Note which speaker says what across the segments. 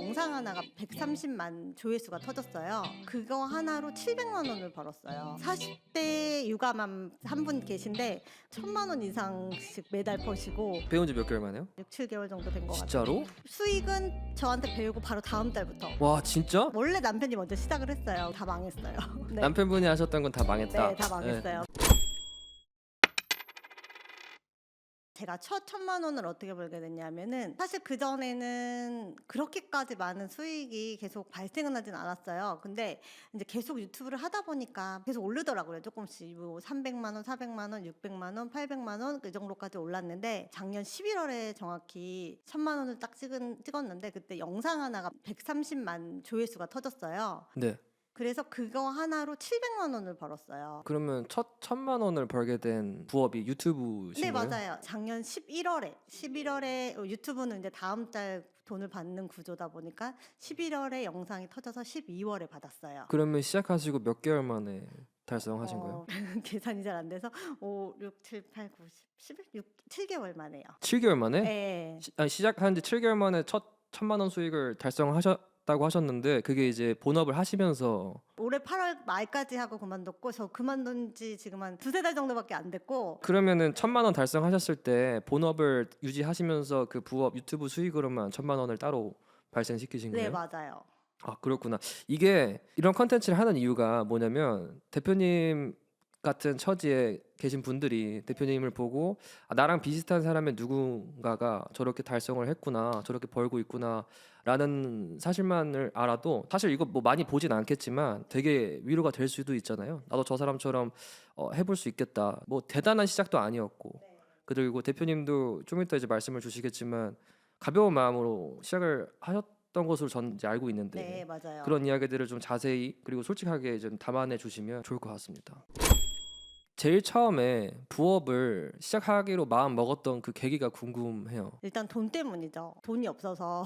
Speaker 1: 영상 하나가 130만 조회수가 터졌어요. 그거 하나로 700만 원을 벌었어요. 40대 육아맘 한 분 계신데 1000만 원 이상씩 매달 버시고
Speaker 2: 배운 지 몇 개월 만에요?
Speaker 1: 6, 7개월 정도 된 것 같아요.
Speaker 2: 진짜로?
Speaker 1: 수익은 저한테 배우고 바로 다음 달부터.
Speaker 2: 와 진짜?
Speaker 1: 원래 남편이 먼저 시작을 했어요. 다 망했어요. 네.
Speaker 2: 남편분이 하셨던 건 다 망했다.
Speaker 1: 네, 다 망했어요. 제가 첫 1000만 원을 어떻게 벌게 됐냐면은 사실 그전에는 그렇게까지 많은 수익이 계속 발생은 하진 않았어요. 근데 이제 계속 유튜브를 하다 보니까 계속 오르더라고요. 조금씩 뭐 300만 원, 400만 원, 600만 원, 800만 원 그 정도까지 올랐는데 작년 11월에 정확히 1000만 원을 딱 찍었는데 그때 영상 하나가 130만 조회수가 터졌어요.
Speaker 2: 네.
Speaker 1: 그래서 그거 하나로 700만 원을 벌었어요.
Speaker 2: 그러면 첫 1000만 원을 벌게 된 부업이 유튜브신
Speaker 1: 네,
Speaker 2: 거예요?
Speaker 1: 맞아요. 작년 11월에 유튜브는 이제 다음 달 돈을 받는 구조다 보니까 11월에 영상이 터져서 12월에 받았어요.
Speaker 2: 그러면 시작하시고 몇 개월 만에 달성하신 거예요?
Speaker 1: 계산이 잘 안 돼서 5, 6, 7, 8, 9, 10, 11, 6, 7개월 만에요.
Speaker 2: 7개월 만에?
Speaker 1: 네.
Speaker 2: 시작한 지 7개월 만에 첫 1000만 원 수익을 달성하셨다고 하셨는데 그게 이제 본업을 하시면서
Speaker 1: 올해 8월 말까지 하고 그만뒀고 저 그만둔 지 지금 한 두세 달 정도밖에 안 됐고
Speaker 2: 그러면은 1000만 원 달성하셨을 때 본업을 유지하시면서 그 부업 유튜브 수익으로만 1000만 원을 따로 발생시키신
Speaker 1: 네,
Speaker 2: 거예요?
Speaker 1: 맞아요.
Speaker 2: 아 그렇구나. 이게 이런 컨텐츠를 하는 이유가 뭐냐면 대표님 같은 처지에 계신 분들이 대표님을 보고 아, 나랑 비슷한 사람의 누군가가 저렇게 달성을 했구나, 저렇게 벌고 있구나 라는 사실만을 알아도 사실 이거 뭐 많이 보진 않겠지만 되게 위로가 될 수도 있잖아요. 나도 저 사람처럼 해볼 수 있겠다. 뭐 대단한 시작도 아니었고 그리고 대표님도 좀 이따 이제 말씀을 주시겠지만 가벼운 마음으로 시작을 하셨던 것으로 전 이제 알고 있는데
Speaker 1: 네, 맞아요.
Speaker 2: 그런 이야기들을 좀 자세히 그리고 솔직하게 좀 담아내 주시면 좋을 것 같습니다. 제일 처음에 부업을 시작하기로 마음 먹었던 그 계기가 궁금해요.
Speaker 1: 일단 돈 때문이죠. 돈이 없어서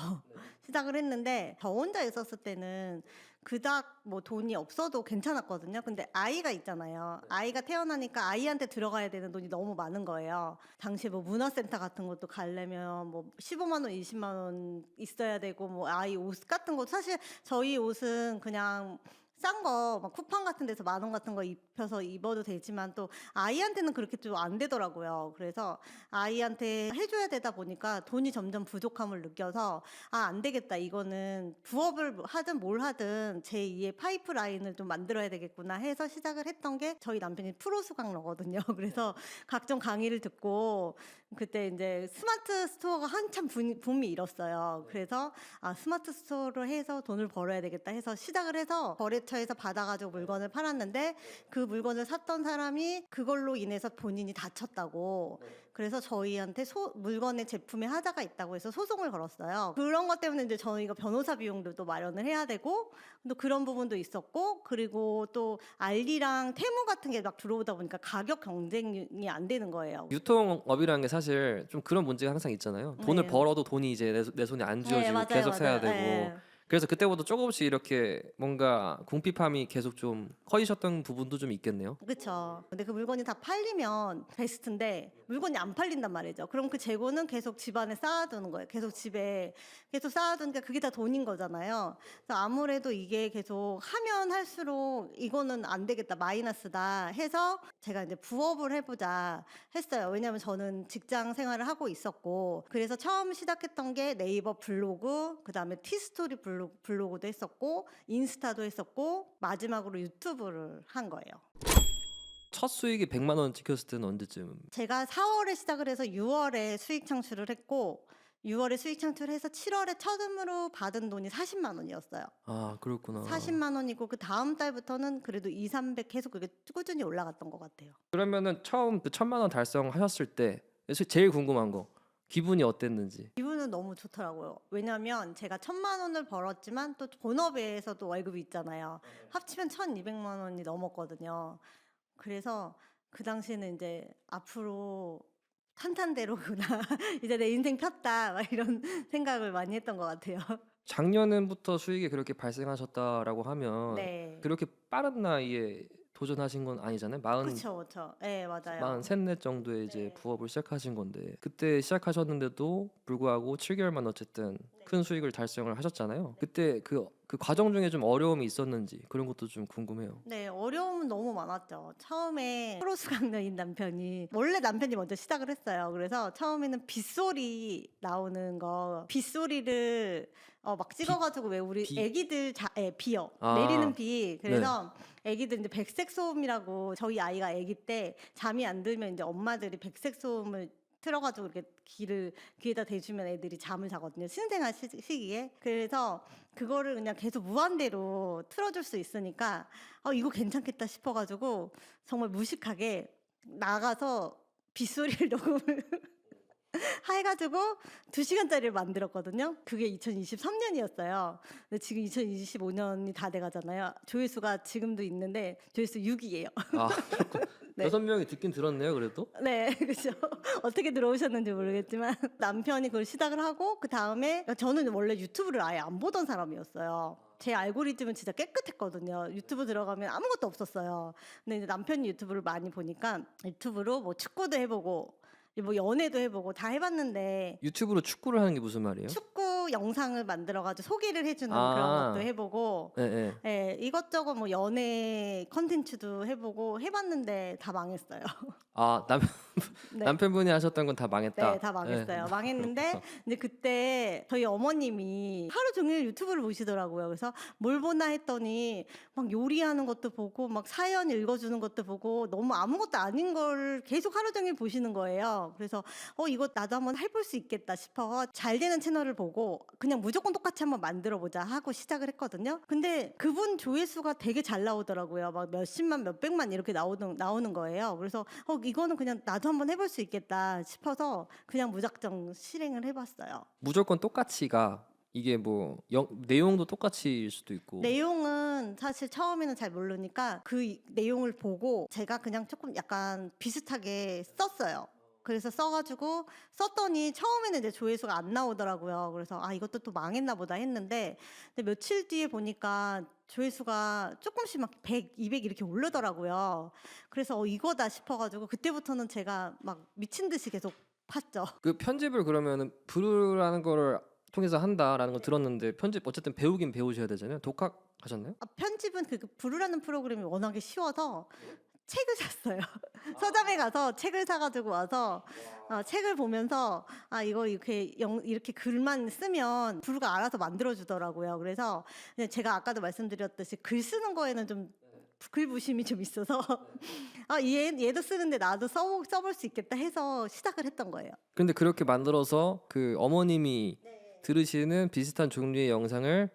Speaker 1: 시작을 했는데 저 혼자 있었을 때는 그닥 뭐 돈이 없어도 괜찮았거든요. 근데 아이가 있잖아요. 아이가 태어나니까 아이한테 들어가야 되는 돈이 너무 많은 거예요. 당시에 뭐 문화센터 같은 것도 가려면 뭐 15만 원, 20만 원 있어야 되고 뭐 아이 옷 같은 거 사실 저희 옷은 그냥 싼 거 막 쿠팡 같은 데서 10,000원 같은 거 입혀서 입어도 되지만 또 아이한테는 그렇게 좀 안 되더라고요. 그래서 아이한테 해줘야 되다 보니까 돈이 점점 부족함을 느껴서 아, 안 되겠다. 이거는 부업을 하든 뭘 하든 제2의 파이프라인을 좀 만들어야 되겠구나 해서 시작을 했던 게 저희 남편이 프로 수강러거든요. 그래서 각종 강의를 듣고 그때 이제 스마트 스토어가 한참 붐이 일었어요. 그래서 아, 스마트 스토어로 해서 돈을 벌어야 되겠다 해서 시작을 해서 거래처에서 받아가지고 물건을 팔았는데 그 물건을 샀던 사람이 그걸로 인해서 본인이 다쳤다고 그래서 저희한테 물건의 제품에 하자가 있다고 해서 소송을 걸었어요. 그런 것 때문에 이제 저희가 변호사 비용도 또 마련을 해야 되고 또 그런 부분도 있었고 그리고 또 알리랑 테무 같은 게 막 들어오다 보니까 가격 경쟁이 안 되는 거예요.
Speaker 2: 유통업이라는 게 사실 좀 그런 문제가 항상 있잖아요. 돈을
Speaker 1: 네.
Speaker 2: 벌어도 돈이 이제 내 손에 안
Speaker 1: 네,
Speaker 2: 쥐어지고
Speaker 1: 맞아요,
Speaker 2: 계속 사야
Speaker 1: 맞아요.
Speaker 2: 되고
Speaker 1: 네.
Speaker 2: 그래서 그때부터 조금씩 이렇게 뭔가 궁핍함이 계속 좀 커지셨던 부분도 좀 있겠네요.
Speaker 1: 그렇죠. 근데 그 물건이 다 팔리면 베스트인데 물건이 안 팔린단 말이죠. 그럼 그 재고는 계속 집안에 쌓아두는 거예요. 계속 집에 계속 쌓아두니까 그게 다 돈인 거잖아요. 그래서 아무래도 이게 계속 하면 할수록 이거는 안 되겠다, 마이너스다 해서 제가 이제 부업을 해보자 했어요. 왜냐하면 저는 직장 생활을 하고 있었고 그래서 처음 시작했던 게 네이버 블로그, 그 다음에 티스토리 블로그도 했었고 인스타도 했었고 마지막으로 유튜브를 한 거예요.
Speaker 2: 첫 수익이 100만 원 찍혔을 때는 언제쯤?
Speaker 1: 제가 4월에 시작을 해서 6월에 수익 창출을 했고 6월에 수익 창출해서 7월에 처음으로 받은 돈이 40만 원이었어요.
Speaker 2: 아 그렇구나.
Speaker 1: 40만 원이고 그 다음 달부터는 그래도 2, 300 계속 그게 꾸준히 올라갔던 것 같아요.
Speaker 2: 그러면은 처음 그 1000만 원 달성하셨을 때 제일 궁금한 거 기분이 어땠는지.
Speaker 1: 기분은 너무 좋더라고요. 왜냐면 제가 1,000만 원을 벌었지만 또 본업에서도 월급이 있잖아요. 합치면 1,200만 원이 넘었거든요. 그래서 그 당시에는 이제 앞으로 탄탄대로구나. 이제 내 인생 폈다. 막 이런 생각을 많이 했던 것 같아요.
Speaker 2: 작년부터 수익이 그렇게 발생하셨다라고 하면
Speaker 1: 네.
Speaker 2: 그렇게 빠른 나이에 도전하신 건 아니잖아요.
Speaker 1: 그렇죠, 그렇죠. 네, 맞아요.
Speaker 2: 43, 4 정도에 이제
Speaker 1: 네.
Speaker 2: 부업을 시작하신 건데 그때 시작하셨는데도 불구하고 7개월만 어쨌든 큰 수익을 달성을 하셨잖아요. 그때 그 과정 중에 좀 어려움이 있었는지 그런 것도 좀 궁금해요.
Speaker 1: 네, 어려움은 너무 많았죠. 처음에 프로수 강녀인 남편이 원래 남편이 먼저 시작을 했어요. 그래서 처음에는 빗소리 나오는 거 빗소리를 막
Speaker 2: 비,
Speaker 1: 찍어가지고 왜 우리
Speaker 2: 비,
Speaker 1: 애기들 비요 내리는
Speaker 2: 아,
Speaker 1: 비.
Speaker 2: 네.
Speaker 1: 그래서 애기들 이제 백색 소음이라고 저희 아이가 애기 때 잠이 안 들면 이제 엄마들이 백색 소음을 틀어가지고 이렇게 귀에다 대주면 애들이 잠을 자거든요. 신생아 시기에. 그래서 그거를 그냥 계속 무한대로 틀어줄 수 있으니까 이거 괜찮겠다 싶어가지고 정말 무식하게 나가서 빗소리를 녹음을 해가지고 2시간짜리를 만들었거든요. 그게 2023년이었어요. 근데 지금 2025년이 다 돼가잖아요. 조회수가 지금도 있는데 조회수 6이에요.
Speaker 2: 아, 그렇군.
Speaker 1: 네.
Speaker 2: 6명이 듣긴 들었네요, 그래도.
Speaker 1: 네, 그죠. 어떻게 들어오셨는지 모르겠지만 남편이 그걸 시작을 하고 그 다음에 저는 원래 유튜브를 아예 안 보던 사람이었어요. 제 알고리즘은 진짜 깨끗했거든요. 유튜브 들어가면 아무것도 없었어요. 근데 이제 남편이 유튜브를 많이 보니까 유튜브로 뭐 축구도 해보고 뭐 연애도 해보고 다 해봤는데
Speaker 2: 유튜브로 축구를 하는 게 무슨 말이에요?
Speaker 1: 축구 영상을 만들어가지고 소개를 해주는
Speaker 2: 아.
Speaker 1: 그런 것도 해보고
Speaker 2: 네, 네.
Speaker 1: 예, 이것저것 뭐 연애 컨텐츠도 해보고 해봤는데 다 망했어요.
Speaker 2: 아,
Speaker 1: 네.
Speaker 2: 남편분이 하셨던 건 다 망했다.
Speaker 1: 네, 다 망했어요.
Speaker 2: 네.
Speaker 1: 망했는데 근데 그때 저희 어머님이 하루 종일 유튜브를 보시더라고요. 그래서 뭘 보나 했더니 막 요리하는 것도 보고 막 사연 읽어주는 것도 보고 너무 아무것도 아닌 걸 계속 하루 종일 보시는 거예요. 그래서 이거 나도 한번 해볼 수 있겠다 싶어 잘 되는 채널을 보고 그냥 무조건 똑같이 한번 만들어 보자 하고 시작을 했거든요. 근데 그분 조회수가 되게 잘 나오더라고요. 막 몇십만, 몇백만 이렇게 나오는 거예요. 그래서 이거는 그냥 나도 한번 해볼 수 있겠다 싶어서 그냥 무작정 실행을 해봤어요.
Speaker 2: 무조건 똑같이가 이게 뭐 내용도 똑같이일 수도 있고.
Speaker 1: 내용은 사실 처음에는 잘 모르니까 그 내용을 보고 제가 그냥 조금 약간 비슷하게 썼어요. 그래서 써가지고 썼더니 처음에는 이제 조회수가 안 나오더라고요. 그래서 이것도 또 망했나 보다 했는데 근데 며칠 뒤에 보니까 조회수가 조금씩 막 100, 200 이렇게 오르더라고요. 그래서 이거다 싶어가지고 그때부터는 제가 막 미친 듯이 계속 팠죠.
Speaker 2: 그 편집을 그러면은 브루라는 거를 통해서 한다라는 거 들었는데 편집 어쨌든 배우긴 배우셔야 되잖아요. 독학하셨나요?
Speaker 1: 편집은 그 부르라는 프로그램이 워낙에 쉬워서 책을 샀어요. 서점에 가서 책을 사가지고 와서 책을 보면서 이거 이렇게 글만 쓰면 부르가 알아서 만들어주더라고요. 그래서 그냥 제가 아까도 말씀드렸듯이 글 쓰는 거에는 좀 글부심이 좀 있어서 얘도 쓰는데 나도 써볼 수 있겠다 해서 시작을 했던 거예요.
Speaker 2: 근데 그렇게 만들어서 그 어머님이 들으시는 비슷한 종류의 영상을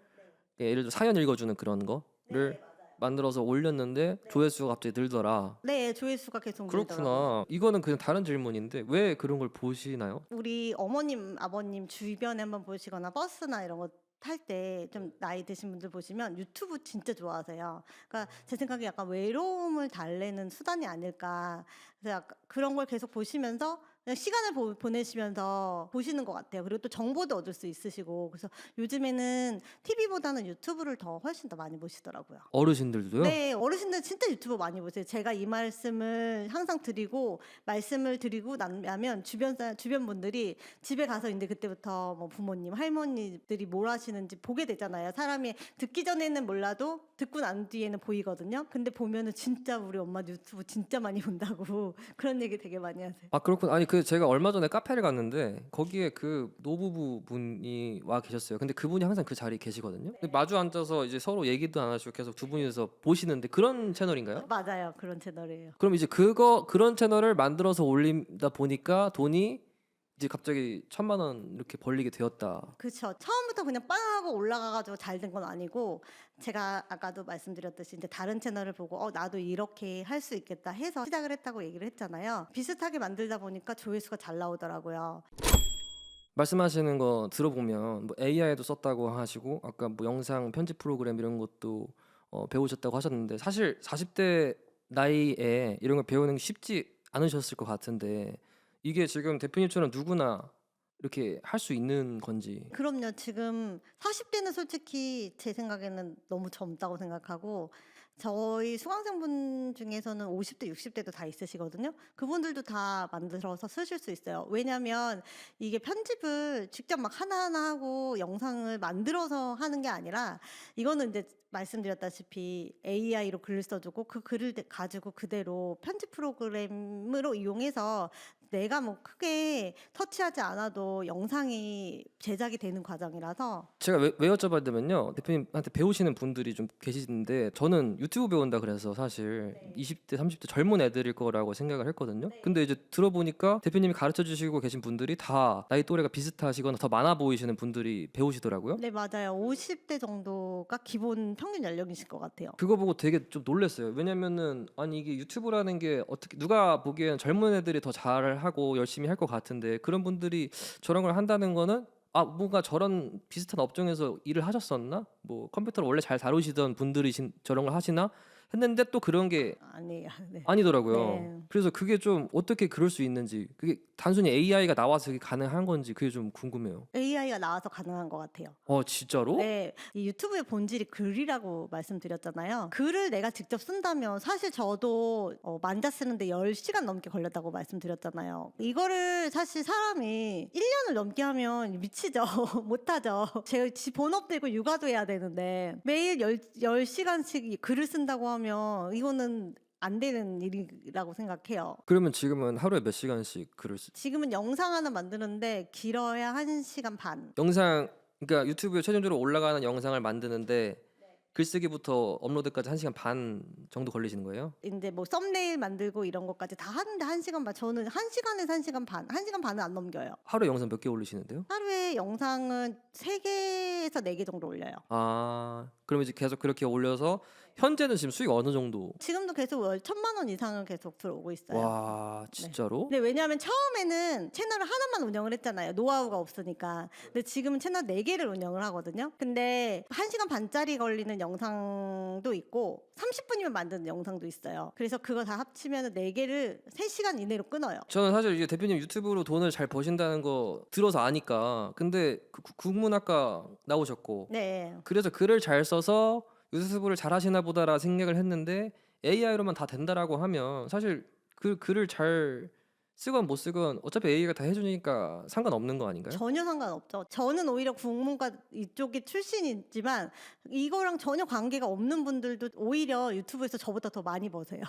Speaker 2: 예를 들어 사연 읽어주는 그런 거를 만들어서 올렸는데 조회수가 갑자기 늘더라.
Speaker 1: 네, 조회수가 계속 늘더라고요.
Speaker 2: 그렇구나. 이거는 그냥 다른 질문인데 왜 그런 걸 보시나요?
Speaker 1: 우리 어머님, 아버님 주변에 한번 보시거나 버스나 이런 거 탈 때 좀 나이 드신 분들 보시면 유튜브 진짜 좋아하세요. 그러니까 제 생각에 약간 외로움을 달래는 수단이 아닐까. 그래서 약간 그런 걸 계속 보시면서 그냥 시간을 보내시면서 보시는 것 같아요. 그리고 또 정보도 얻을 수 있으시고. 그래서 요즘에는 TV보다는 유튜브를 훨씬 더 많이 보시더라고요.
Speaker 2: 어르신들도요?
Speaker 1: 네, 어르신들 진짜 유튜브 많이 보세요. 제가 이 말씀을 항상 말씀을 드리고 나면 주변 분들이 집에 가서 이제 그때부터 뭐 부모님, 할머니들이 뭘 하시는지 보게 되잖아요. 사람이 듣기 전에는 몰라도 듣고 난 뒤에는 보이거든요. 근데 보면은 진짜 우리 엄마 유튜브 진짜 많이 본다고 그런 얘기 되게 많이 하세요.
Speaker 2: 아, 그렇군. 아니 제가 얼마 전에 카페를 갔는데 거기에 그 노부부 분이 와 계셨어요. 근데 그분이 항상 그 자리에 계시거든요. 근데 마주 앉아서 이제 서로 얘기도 안 하시고 계속 두 분이서 보시는데 그런 채널인가요?
Speaker 1: 맞아요. 그런 채널이에요.
Speaker 2: 그럼 이제 그런 채널을 만들어서 올린다 보니까 돈이 이제 갑자기 1,000만 원 이렇게 벌리게 되었다.
Speaker 1: 그렇죠. 처음부터 그냥 빵 하고 올라가가지고 잘 된 건 아니고 제가 아까도 말씀드렸듯이 이제 다른 채널을 보고 나도 이렇게 할 수 있겠다 해서 시작을 했다고 얘기를 했잖아요. 비슷하게 만들다 보니까 조회수가 잘 나오더라고요.
Speaker 2: 말씀하시는 거 들어보면 뭐 AI도 썼다고 하시고 아까 뭐 영상 편집 프로그램 이런 것도 배우셨다고 하셨는데 사실 40대 나이에 이런 걸 배우는 게 쉽지 않으셨을 것 같은데 이게 지금 대표님처럼 누구나 이렇게 할 수 있는 건지.
Speaker 1: 그럼요. 지금 40대는 솔직히 제 생각에는 너무 젊다고 생각하고 저희 수강생분 중에서는 50대, 60대도 다 있으시거든요. 그분들도 다 만들어서 쓰실 수 있어요. 왜냐하면 이게 편집을 직접 막 하나하나 하고 영상을 만들어서 하는 게 아니라 이거는 이제 말씀드렸다시피 AI로 글을 써주고 그 글을 가지고 그대로 편집 프로그램으로 이용해서 내가 뭐 크게 터치하지 않아도 영상이 제작이 되는 과정이라서
Speaker 2: 제가 왜 여쭤봤냐면요. 대표님한테 배우시는 분들이 좀 계시는데 저는 유튜브 배운다 그래서 사실 20대, 30대 젊은 애들일 거라고 생각을 했거든요. 근데 이제 들어보니까 대표님이 가르쳐 주시고 계신 분들이 다 나이 또래가 비슷하시거나 더 많아 보이시는 분들이 배우시더라고요.
Speaker 1: 네, 맞아요. 50대 정도가 기본 평균 연령이실 것 같아요.
Speaker 2: 그거 보고 되게 좀 놀랐어요. 왜냐면은 아니 이게 유튜브라는 게 어떻게 누가 보기엔 젊은 애들이 더 잘하고 열심히 할 것 같은데 그런 분들이 저런 걸 한다는 거는 아 뭔가 저런 비슷한 업종에서 일을 하셨었나? 뭐 컴퓨터를 원래 잘 다루시던 분들이 저런 걸 하시나? 했는데 또 그런 게
Speaker 1: 아니에요. 네.
Speaker 2: 아니더라고요.
Speaker 1: 네.
Speaker 2: 그래서 그게 좀 어떻게 그럴 수 있는지 그게 단순히 AI가 나와서 그게 가능한 건지 그게 좀 궁금해요.
Speaker 1: AI가 나와서 가능한 것 같아요.
Speaker 2: 진짜로?
Speaker 1: 네, 이 유튜브의 본질이 글이라고 말씀드렸잖아요. 글을 내가 직접 쓴다면 사실 저도 만자 쓰는데 10시간 넘게 걸렸다고 말씀드렸잖아요. 이거를 사실 사람이 1년을 넘게 하면 미치죠. 못하죠. 제 본업 들고 육아도 해야 되는데 매일 10시간씩 글을 쓴다고 하면 이거는 안 되는 일이라고 생각해요.
Speaker 2: 그러면 지금은 하루에 몇 시간씩 글을
Speaker 1: 지금은 영상 하나 만드는데 길어야 1시간 반.
Speaker 2: 영상 그러니까 유튜브에 최종적으로 올라가는 영상을 만드는데 글쓰기부터 업로드까지 1시간 반 정도 걸리시는 거예요?
Speaker 1: 이제 뭐 썸네일 만들고 이런 것까지 다 하는데 1시간 반. 저는 1시간에서 1시간 반. 1시간 반은 안 넘겨요.
Speaker 2: 하루에 영상 몇 개 올리시는데요?
Speaker 1: 하루에 영상은 3개에서 4개 정도 올려요.
Speaker 2: 그럼 이제 계속 그렇게 올려서 현재는 지금 수익 어느 정도?
Speaker 1: 지금도 계속 월 1,000만 원 이상은 계속 들어오고 있어요.
Speaker 2: 와, 진짜로?
Speaker 1: 네, 왜냐하면 처음에는 채널을 하나만 운영을 했잖아요. 노하우가 없으니까. 근데 지금은 채널 4개를 운영을 하거든요. 근데 1시간 반짜리 걸리는 영상도 있고 30분이면 만드는 영상도 있어요. 그래서 그거 다 합치면 4개를 3시간 이내로 끊어요.
Speaker 2: 저는 사실 이제 대표님 유튜브로 돈을 잘 버신다는 거 들어서 아니까. 근데 국문학과 나오셨고
Speaker 1: 네.
Speaker 2: 그래서 글을 잘 써서 유튜브를 잘 하시나 보다라 생각을 했는데 AI로만 다 된다라고 하면 사실 그 글을 잘 쓰건 못 쓰건 어차피 AI가 다 해주니까 상관없는 거 아닌가요?
Speaker 1: 전혀 상관없죠. 저는 오히려 국문과 이쪽이 출신이지만 이거랑 전혀 관계가 없는 분들도 오히려 유튜브에서 저보다 더 많이 버세요.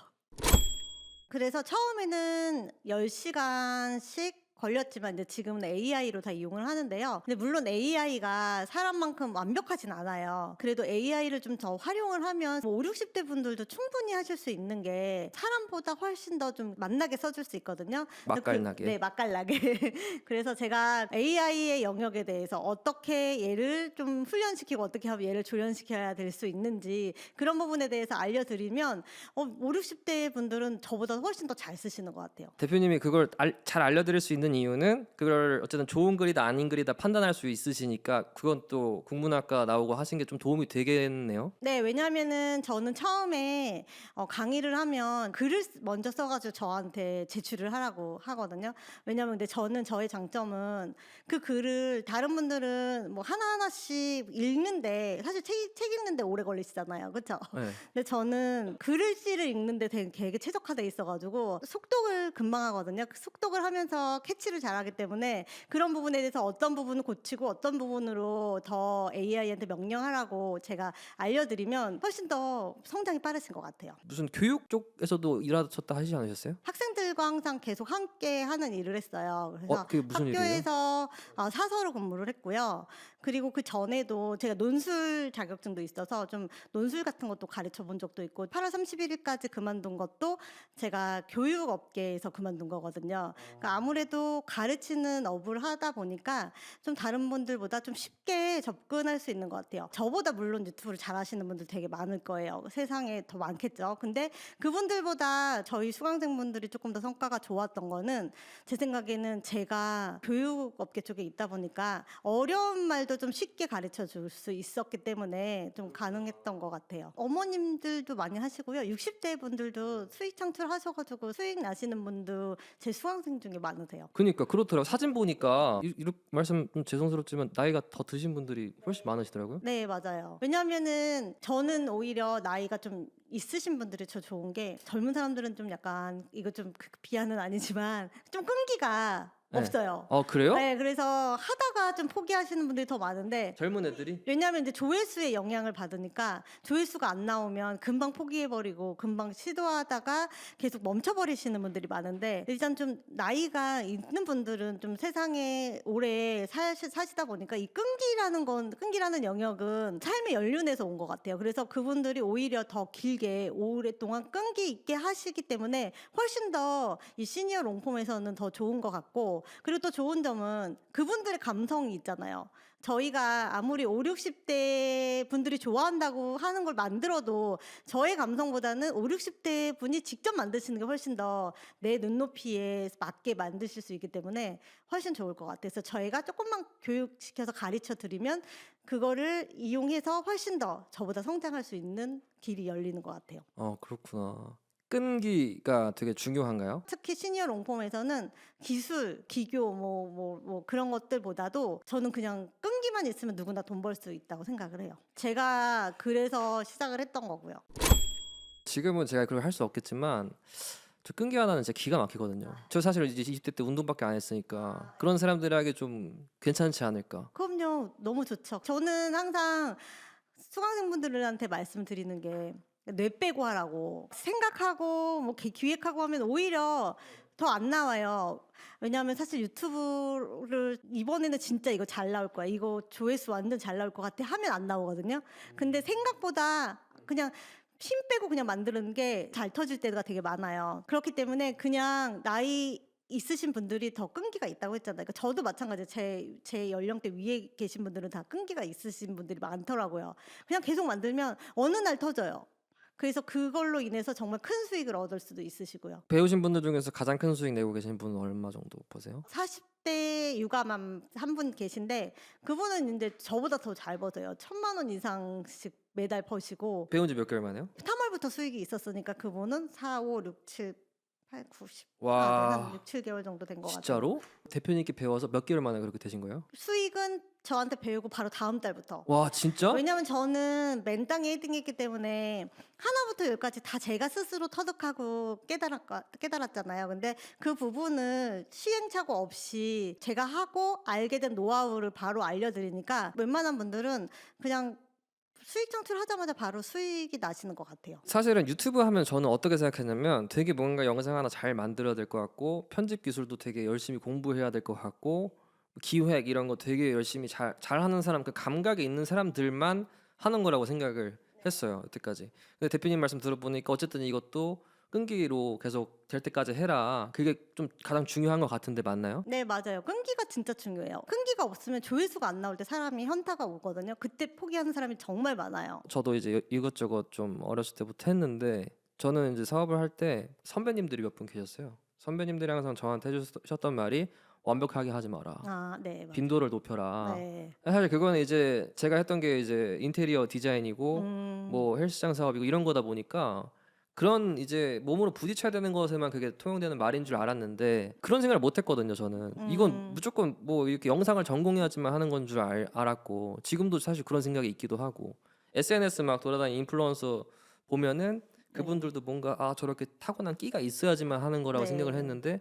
Speaker 1: 그래서 처음에는 10시간씩 걸렸지만 이제 지금은 AI로 다 이용을 하는데요. 근데 물론 AI가 사람만큼 완벽하진 않아요. 그래도 AI를 좀 더 활용을 하면 뭐 5, 60대 분들도 충분히 하실 수 있는 게 사람보다 훨씬 더 좀 맛나게 써줄 수 있거든요.
Speaker 2: 맛깔나게.
Speaker 1: 네, 맛깔나게. 그래서 제가 AI의 영역에 대해서 어떻게 얘를 좀 훈련시키고 어떻게 하면 얘를 조련시켜야 될 수 있는지 그런 부분에 대해서 알려드리면 5, 60대 분들은 저보다 훨씬 더 잘 쓰시는 것 같아요.
Speaker 2: 대표님이 그걸 잘 알려드릴 수 있는 이유는 그걸 어쨌든 좋은 글이다 아닌 글이다 판단할 수 있으시니까 그건 또 국문학과 나오고 하신 게 좀 도움이 되겠네요.
Speaker 1: 네, 왜냐하면은 저는 처음에 강의를 하면 글을 먼저 써가지고 저한테 제출을 하라고 하거든요. 왜냐하면 근데 저는 저의 장점은 그 글을 다른 분들은 뭐 하나하나씩 읽는데 사실 책 읽는데 오래 걸리시잖아요. 그렇죠?
Speaker 2: 네.
Speaker 1: 근데 저는 글씨를 읽는데 되게 최적화돼 있어가지고 속독을 금방 하거든요. 그 속독을 하면서 캐치를 잘하기 때문에 그런 부분에 대해서 어떤 부분을 고치고 어떤 부분으로 더 AI한테 명령하라고 제가 알려드리면 훨씬 더 성장이 빠르신 것 같아요.
Speaker 2: 무슨 교육 쪽에서도 일하셨다 하시지 않으셨어요?
Speaker 1: 학생들과 항상 계속 함께 하는 일을 했어요. 그래서
Speaker 2: 그게 무슨 일이에요?
Speaker 1: 학교에서 사서로 근무를 했고요. 그리고 그 전에도 제가 논술 자격증도 있어서 좀 논술 같은 것도 가르쳐 본 적도 있고 8월 31일까지 그만둔 것도 제가 교육업계에서 그만둔 거거든요. 그러니까 아무래도 가르치는 업을 하다 보니까 좀 다른 분들보다 좀 쉽게 접근할 수 있는 것 같아요. 저보다 물론 유튜브를 잘하시는 분들 되게 많을 거예요. 세상에 더 많겠죠. 근데 그분들보다 저희 수강생분들이 조금 더 성과가 좋았던 거는 제 생각에는 제가 교육업계 쪽에 있다 보니까 어려운 말도 좀 쉽게 가르쳐 줄 수 있었기 때문에 좀 가능했던 것 같아요. 어머님들도 많이 하시고요. 60대 분들도 수익 창출하셔가지고 수익 나시는 분도 제 수강생 중에 많으세요.
Speaker 2: 그니까 그렇더라고. 사진 보니까 이렇게 말씀 좀 죄송스럽지만 나이가 더 드신 분들이 훨씬 많으시더라고요.
Speaker 1: 네, 맞아요. 왜냐면은 저는 오히려 나이가 좀 있으신 분들이 저 좋은 게 젊은 사람들은 좀 약간 이거 좀 비하는 아니지만 좀 끈기가
Speaker 2: 네.
Speaker 1: 없어요.
Speaker 2: 그래요?
Speaker 1: 네, 그래서 하다가 좀 포기하시는 분들이 더 많은데
Speaker 2: 젊은 애들이?
Speaker 1: 왜냐하면 이제 조회수의 영향을 받으니까 조회수가 안 나오면 금방 포기해버리고 금방 시도하다가 계속 멈춰버리시는 분들이 많은데 일단 좀 나이가 있는 분들은 좀 세상에 오래 사시다 보니까 이 끈기라는 영역은 삶의 연륜에서 온 것 같아요. 그래서 그분들이 오히려 더 길게 오랫동안 끈기 있게 하시기 때문에 훨씬 더 이 시니어 롱폼에서는 더 좋은 것 같고 그리고 또 좋은 점은 그분들의 감성이 있잖아요. 저희가 아무리 5, 60대 분들이 좋아한다고 하는 걸 만들어도 저의 감성보다는 5, 60대 분이 직접 만드시는 게 훨씬 더 내 눈높이에 맞게 만드실 수 있기 때문에 훨씬 좋을 것 같아요. 그래서 저희가 조금만 교육시켜서 가르쳐 드리면 그거를 이용해서 훨씬 더 저보다 성장할 수 있는 길이 열리는 것 같아요.
Speaker 2: 그렇구나. 끈기가 되게 중요한가요?
Speaker 1: 특히 시니어 롱폼에서는 기술, 기교 뭐 그런 것들보다도 저는 그냥 끈기만 있으면 누구나 돈 벌 수 있다고 생각을 해요. 제가 그래서 시작을 했던 거고요.
Speaker 2: 지금은 제가 그걸 할 수 없겠지만 저 끈기 하나는 진짜 기가 막히거든요. 저 사실 이제 20대 때 운동밖에 안 했으니까 그런 사람들에게 좀 괜찮지 않을까.
Speaker 1: 그럼요. 너무 좋죠. 저는 항상 수강생분들한테 말씀드리는 게 뇌 빼고 하라고 생각하고 뭐 기획하고 하면 오히려 더 안 나와요. 왜냐하면 사실 유튜브를 이번에는 진짜 이거 잘 나올 거야. 이거 조회수 완전 잘 나올 것 같아 하면 안 나오거든요. 근데 생각보다 그냥 힘 빼고 그냥 만드는 게 잘 터질 때가 되게 많아요. 그렇기 때문에 그냥 나이 있으신 분들이 더 끈기가 있다고 했잖아요. 그러니까 저도 마찬가지예요. 제 연령대 위에 계신 분들은 다 끈기가 있으신 분들이 많더라고요. 그냥 계속 만들면 어느 날 터져요. 그래서 그걸로 인해서 정말 큰 수익을 얻을 수도 있으시고요.
Speaker 2: 배우신 분들 중에서 가장 큰 수익 내고 계신 분은 얼마 정도 보세요?
Speaker 1: 40대 육아맘 한 분 계신데 그분은 이제 저보다 더 잘 버세요. 1,000만 원 이상씩 매달 버시고
Speaker 2: 배운 지 몇 개월 만에요?
Speaker 1: 3월부터 수익이 있었으니까 그분은 4, 5, 6, 7, 8, 9, 10. 한
Speaker 2: 와,
Speaker 1: 6, 7개월 정도 된 것 같아요.
Speaker 2: 진짜로? 대표님께 배워서 몇 개월 만에 그렇게 되신 거예요?
Speaker 1: 수익은 저한테 배우고 바로 다음 달부터.
Speaker 2: 와, 진짜?
Speaker 1: 왜냐면 저는 맨땅에 1등했기 때문에 하나부터 열까지 다 제가 스스로 터득하고 깨달았잖아요. 근데 그 부분을 시행착오 없이 제가 하고 알게 된 노하우를 바로 알려드리니까 웬만한 분들은 그냥 수익 창출하자마자 바로 수익이 나시는 것 같아요.
Speaker 2: 사실은 유튜브 하면 저는 어떻게 생각했냐면 되게 뭔가 영상 하나 잘 만들어야 될 것 같고 편집 기술도 되게 열심히 공부해야 될 것 같고 기획 이런 거 되게 열심히 잘하는 사람, 그 감각이 있는 사람들만 하는 거라고 생각을 했어요 여태까지. 근데 대표님 말씀 들어보니까 어쨌든 이것도 끈기로 계속 될 때까지 해라. 그게 좀 가장 중요한 것 같은데 맞나요?
Speaker 1: 네, 맞아요. 끈기가 진짜 중요해요. 끈기가 없으면 조회수가 안 나올 때 사람이 현타가 오거든요. 그때 포기하는 사람이 정말 많아요.
Speaker 2: 저도 이제 이것저것 좀 어렸을 때부터 했는데 저는 이제 사업을 할 때 선배님들이 몇 분 계셨어요. 선배님들이 항상 저한테 해주셨던 말이 완벽하게 하지 마라.
Speaker 1: 아, 네, 맞아요.
Speaker 2: 빈도를 높여라.
Speaker 1: 네.
Speaker 2: 사실 그거는 이제 제가 했던 게 이제 인테리어 디자인이고
Speaker 1: 음,
Speaker 2: 뭐 헬스장 사업이고 이런 거다 보니까 그런 이제 몸으로 부딪혀야 되는 것에만 그게 통용되는 말인 줄 알았는데 그런 생각을 못 했거든요, 저는. 이건 무조건 뭐 이렇게 영상을 전공해야지만 하는 건 줄 알았고 지금도 사실 그런 생각이 있기도 하고 SNS 막 돌아다니는 인플루언서 보면은 그분들도 뭔가 저렇게 타고난 끼가 있어야지만 하는 거라고
Speaker 1: 네.
Speaker 2: 생각을 했는데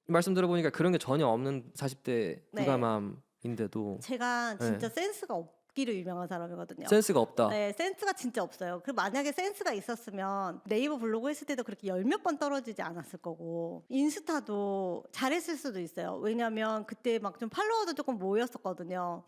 Speaker 2: 말씀 들어보니까 그런 게 전혀 없는 40대
Speaker 1: 네.
Speaker 2: 육아맘인데도
Speaker 1: 제가 진짜
Speaker 2: 네.
Speaker 1: 센스가 없기로 유명한 사람이거든요.
Speaker 2: 센스가 없다.
Speaker 1: 네, 센스가 진짜 없어요. 그 만약에 센스가 있었으면 네이버 블로그 했을 때도 그렇게 열 몇 번 떨어지지 않았을 거고 인스타도 잘했을 수도 있어요. 왜냐면 그때 막 좀 팔로워도 조금 모였었거든요.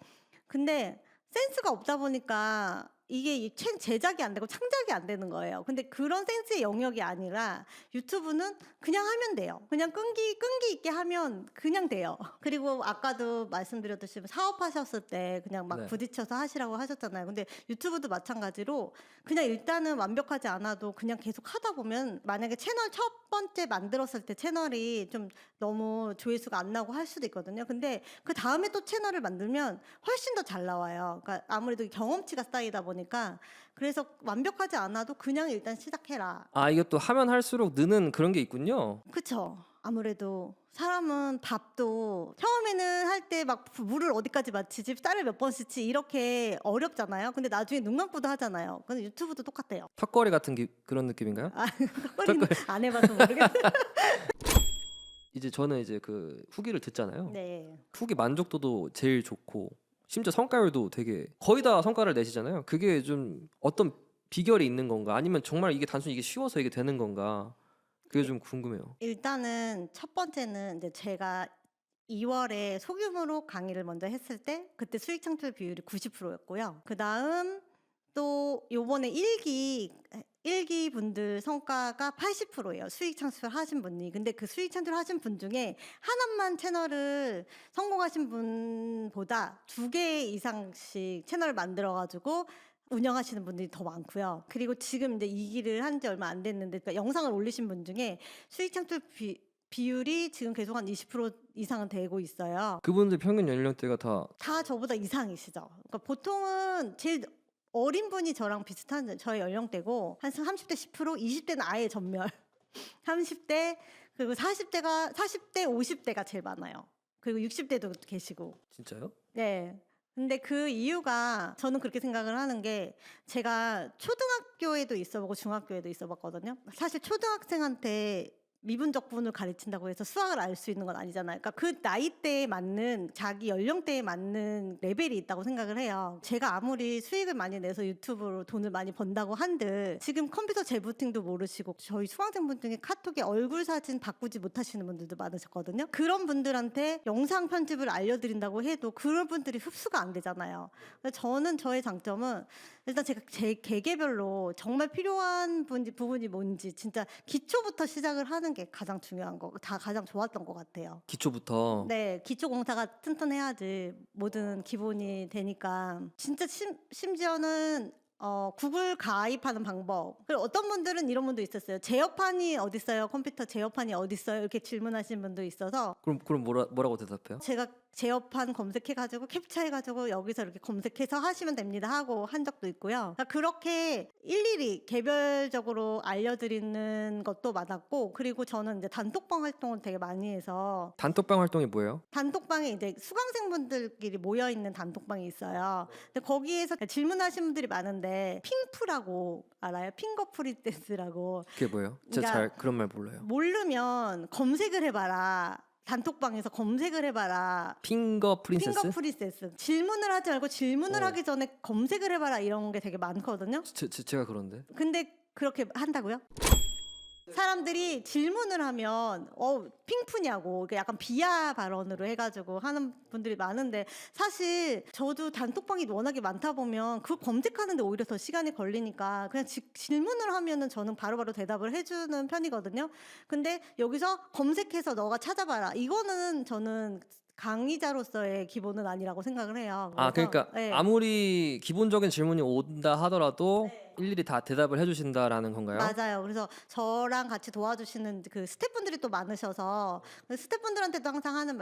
Speaker 1: 근데 센스가 없다 보니까 이게 제작이 안 되고 창작이 안 되는 거예요. 근데 그런 센스의 영역이 아니라 유튜브는 그냥 하면 돼요. 그냥 끈기 있게 하면 그냥 돼요. 그리고 아까도 말씀드렸듯이 사업하셨을 때 그냥 막
Speaker 2: 네.
Speaker 1: 부딪혀서 하시라고 하셨잖아요. 근데 유튜브도 마찬가지로 그냥 일단은 완벽하지 않아도 그냥 계속 하다 보면 만약에 채널 첫 번째 만들었을 때 채널이 좀 너무 조회수가 안 나고 할 수도 있거든요. 근데 그 다음에 또 채널을 만들면 훨씬 더 잘 나와요. 그러니까 아무래도 경험치가 쌓이다 보니까 그래서 완벽하지 않아도 그냥 일단 시작해라.
Speaker 2: 이게 또 하면 할수록 느는 그런 게 있군요.
Speaker 1: 그쵸? 아무래도 사람은 밥도 처음에는 할 때 막 물을 어디까지 맞추지, 쌀을 몇 번 씻지 이렇게 어렵잖아요. 근데 나중에 눈 감고도 하잖아요. 근데 유튜브도 똑같아요.
Speaker 2: 턱걸이 같은 그런 느낌인가요?
Speaker 1: 아, 턱걸이는 안 해봐서 모르겠어요.
Speaker 2: 이제 저는 이제 그 후기를 듣잖아요.
Speaker 1: 네.
Speaker 2: 후기 만족도도 제일 좋고 심지어 성과율도 되게 거의 다 성과를 내시잖아요. 그게 좀 어떤 비결이 있는 건가? 아니면 정말 이게 단순히 이게 쉬워서 이게 되는 건가? 그게 좀 궁금해요.
Speaker 1: 일단은 첫 번째는 이제 제가 2월에 소규모로 강의를 먼저 했을 때 그때 수익 창출 비율이 90%였고요. 그다음 또 요번에 1기 분들 성과가 80%예요. 수익 창출 하신 분이. 근데 그 수익 창출 하신 분 중에 하나만 채널을 성공하신 분보다 2개 이상씩 채널을 만들어 가지고 운영하시는 분들이 더 많고요. 그리고 지금 이제 2기를 한 지 얼마 안 됐는데 그러니까 영상을 올리신 분 중에 수익 창출 비율이 지금 계속 한 20% 이상은 되고 있어요.
Speaker 2: 그분들 평균 연령대가 다
Speaker 1: 다 저보다 이상이시죠. 그러니까 보통은 제일 어린 분이 저랑 비슷한 저의 연령대고 한 30대 10%, 20대는 아예 전멸. 30대 그리고 40대, 50대가 제일 많아요. 그리고 60대도 계시고.
Speaker 2: 진짜요?
Speaker 1: 네. 근데 그 이유가 저는 그렇게 생각을 하는 게 제가 초등학교에도 있어보고 중학교에도 있어봤거든요. 사실 초등학생한테 미분적분을 가르친다고 해서 수학을 알 수 있는 건 아니잖아요. 그러니까 그 나이대에 맞는 자기 연령대에 맞는 레벨이 있다고 생각을 해요. 제가 아무리 수익을 많이 내서 유튜브로 돈을 많이 번다고 한들 지금 컴퓨터 재부팅도 모르시고 저희 수강생분 중에 카톡에 얼굴 사진 바꾸지 못하시는 분들도 많으셨거든요. 그런 분들한테 영상 편집을 알려드린다고 해도 그런 분들이 흡수가 안 되잖아요. 그래서 저는 저의 장점은 일단 제가 제 개개별로 정말 필요한 부분이 뭔지 진짜 기초부터 시작을 하는 게 가장 중요한 거, 다 가장 좋았던 것 같아요.
Speaker 2: 기초부터.
Speaker 1: 네, 기초 공사가 튼튼해야지 모든 기본이 되니까 진짜 심지어는 구글 가입하는 방법. 그리고 어떤 분들은 이런 분도 있었어요. 제어판이 어디 있어요? 컴퓨터 제어판이 어디 있어요? 이렇게 질문하시는 분도 있어서
Speaker 2: 그럼 뭐라고 대답해요?
Speaker 1: 제가 제어판 검색해가지고 캡처해가지고 여기서 이렇게 검색해서 하시면 됩니다 하고 한 적도 있고요. 그러니까 그렇게 일일이 개별적으로 알려드리는 것도 많았고, 그리고 저는 이제 단톡방 활동을 되게 많이 해서
Speaker 2: 단톡방 활동이 뭐예요?
Speaker 1: 단톡방에 이제 수강생분들끼리 모여 있는 단톡방이 있어요. 근데 거기에서 질문하신 분들이 많은데 핑프라고 알아요? 핑거 프리댄스라고.
Speaker 2: 그게 뭐예요? 제가
Speaker 1: 그러니까
Speaker 2: 잘 그런 말 몰라요.
Speaker 1: 모르면 검색을 해봐라. 단톡방에서 검색을 해봐라.
Speaker 2: 핑거 프린세스?
Speaker 1: 핑거 프리세스. 질문을 하지 말고 질문을
Speaker 2: 어.
Speaker 1: 하기 전에 검색을 해봐라 이런 게 되게 많거든요.
Speaker 2: 제가 그런데.
Speaker 1: 근데 그렇게 한다고요? 사람들이 질문을 하면 핑프냐고 이렇게 약간 비하 발언으로 해가지고 하는 분들이 많은데 사실 저도 단톡방이 워낙에 많다 보면 그거 검색하는데 오히려 더 시간이 걸리니까 그냥 질문을 하면은 저는 바로바로 대답을 해주는 편이거든요. 근데 여기서 검색해서 너가 찾아봐라 이거는 저는 강의자로서의 기본은 아니라고 생각을 해요.
Speaker 2: 아,
Speaker 1: 그래서,
Speaker 2: 그러니까
Speaker 1: 네.
Speaker 2: 아무리 기본적인 질문이 온다 하더라도 일일이 다 대답을 해주신다라는 건가요?
Speaker 1: 맞아요. 그래서 저랑 같이 도와주시는 그 스태프분들이 또 많으셔서 스태프분들한테도 항상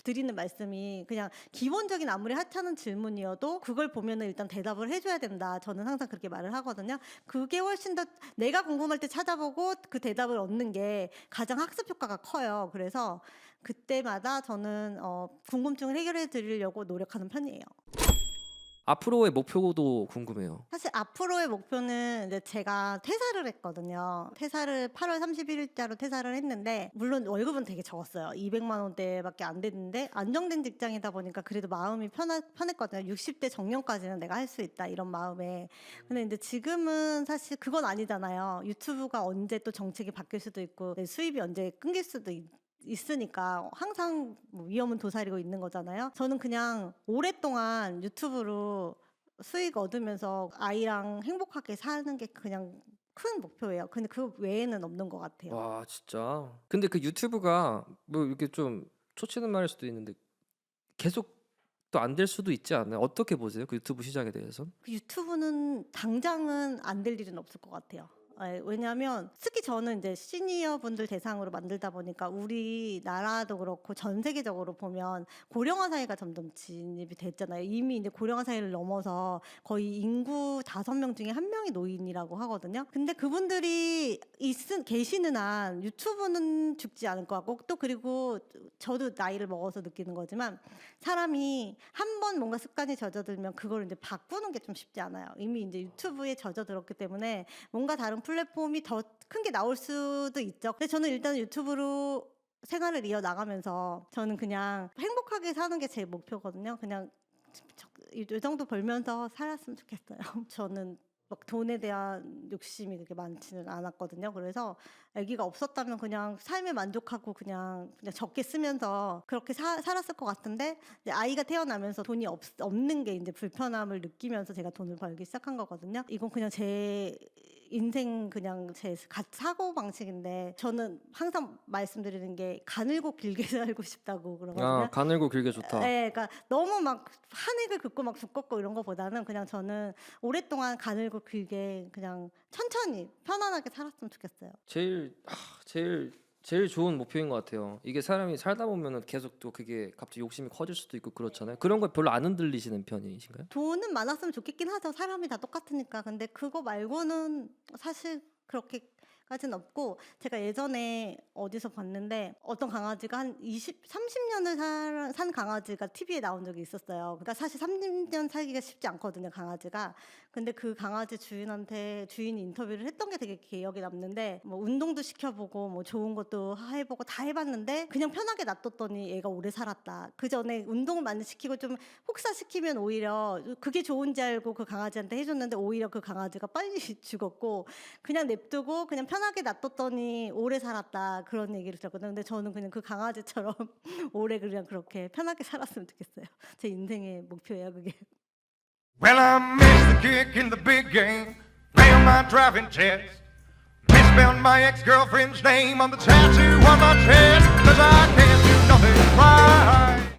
Speaker 1: 드리는 말씀이 그냥 기본적인 아무리 하찮은 질문이어도 그걸 보면은 일단 대답을 해줘야 된다. 저는 항상 그렇게 말을 하거든요. 그게 훨씬 더 내가 궁금할 때 찾아보고 그 대답을 얻는 게 가장 학습 효과가 커요. 그래서 그때마다 저는 궁금증을 해결해 드리려고 노력하는 편이에요.
Speaker 2: 앞으로의 목표도 궁금해요.
Speaker 1: 사실 앞으로의 목표는 이제 제가 퇴사를 했거든요. 퇴사를 8월 31일자로 퇴사를 했는데 물론 월급은 되게 적었어요. 200만 원대밖에 안 됐는데 안정된 직장이다 보니까 그래도 마음이 편했거든요. 60대 정년까지는 내가 할 수 있다 이런 마음에. 근데 이제 지금은 사실 그건 아니잖아요. 유튜브가 언제 또 정책이 바뀔 수도 있고 내 수입이 언제 끊길 수도 있으니까 항상 뭐 위험은 도사리고 있는 거잖아요. 저는 그냥 오랫동안 유튜브로 수익 얻으면서 아이랑 행복하게 사는 게 그냥 큰 목표예요. 근데 그 외에는 없는 것 같아요.
Speaker 2: 와, 진짜. 근데 그 유튜브가 뭐 이렇게 좀 초치는 말일 수도 있는데 계속 또 안 될 수도 있지 않나요? 어떻게 보세요? 그 유튜브 시장에 대해서?
Speaker 1: 그 유튜브는 당장은 안 될 일은 없을 것 같아요. 왜냐하면 특히 저는 이제 시니어 분들 대상으로 만들다 보니까 우리나라도 그렇고 전 세계적으로 보면 고령화 사회가 점점 진입이 됐잖아요. 이미 이제 고령화 사회를 넘어서 거의 인구 5명 중에 1명이 노인이라고 하거든요. 근데 그분들이 계시는 한 유튜브는 죽지 않을 것 같고, 또 그리고 저도 나이를 먹어서 느끼는 거지만 사람이 한 번 뭔가 습관이 젖어들면 그걸 이제 바꾸는 게 좀 쉽지 않아요. 이미 이제 유튜브에 젖어들었기 때문에 뭔가 다른 플랫폼이 더 큰 게 나올 수도 있죠. 근데 저는 일단 유튜브로 생활을 이어나가면서 저는 그냥 행복하게 사는 게 제 목표거든요. 그냥 이 정도 벌면서 살았으면 좋겠어요. 저는 막 돈에 대한 욕심이 그렇게 많지는 않았거든요. 그래서 아기가 없었다면 그냥 삶에 만족하고 그냥 적게 쓰면서 그렇게 살았을 것 같은데, 이제 아이가 태어나면서 돈이 없는 게 이제 불편함을 느끼면서 제가 돈을 벌기 시작한 거거든요. 이건 그냥 제 인생 그냥 제 사고 방식인데, 저는 항상 말씀드리는 게 가늘고 길게 살고 싶다고 그러거든요.
Speaker 2: 가늘고 길게 좋다.
Speaker 1: 네, 그러니까 너무 막 한 획을 긋고 막 두껍고 이런 거보다는 그냥 저는 오랫동안 가늘고 길게 그냥 천천히 편안하게 살았으면 좋겠어요.
Speaker 2: 제일 좋은 목표인 것 같아요. 이게 사람이 살다 보면은 계속 또 그게 갑자기 욕심이 커질 수도 있고 그렇잖아요. 그런 거 별로 안 흔들리시는 편이신가요?
Speaker 1: 돈은 많았으면 좋겠긴 하죠. 사람이 다 똑같으니까. 근데 그거 말고는 사실 그렇게까지는 없고, 제가 예전에 어디서 봤는데 어떤 강아지가 한 30년을 산 강아지가 TV에 나온 적이 있었어요. 그러니까 사실 30년 살기가 쉽지 않거든요, 강아지가. 근데 그 강아지 주인한테 주인이 인터뷰를 했던 게 되게 기억에 남는데, 뭐 운동도 시켜보고 뭐 좋은 것도 해보고 다 해봤는데 그냥 편하게 놔뒀더니 얘가 오래 살았다. 그 전에 운동을 많이 시키고 좀 혹사시키면 오히려 그게 좋은지 알고 그 강아지한테 해줬는데 오히려 그 강아지가 빨리 죽었고, 그냥 냅두고 그냥 편하게 놔뒀더니 오래 살았다, 그런 얘기를 들었거든요. 근데 저는 그냥 그 강아지처럼 오래 그냥 그렇게 편하게 살았으면 좋겠어요. 제 인생의 목표예요, 그게.
Speaker 3: Well, I missed the kick in the big game, failed my driving test, misspelled my ex-girlfriend's name on the tattoo on my chest, 'cause I can't do nothing right.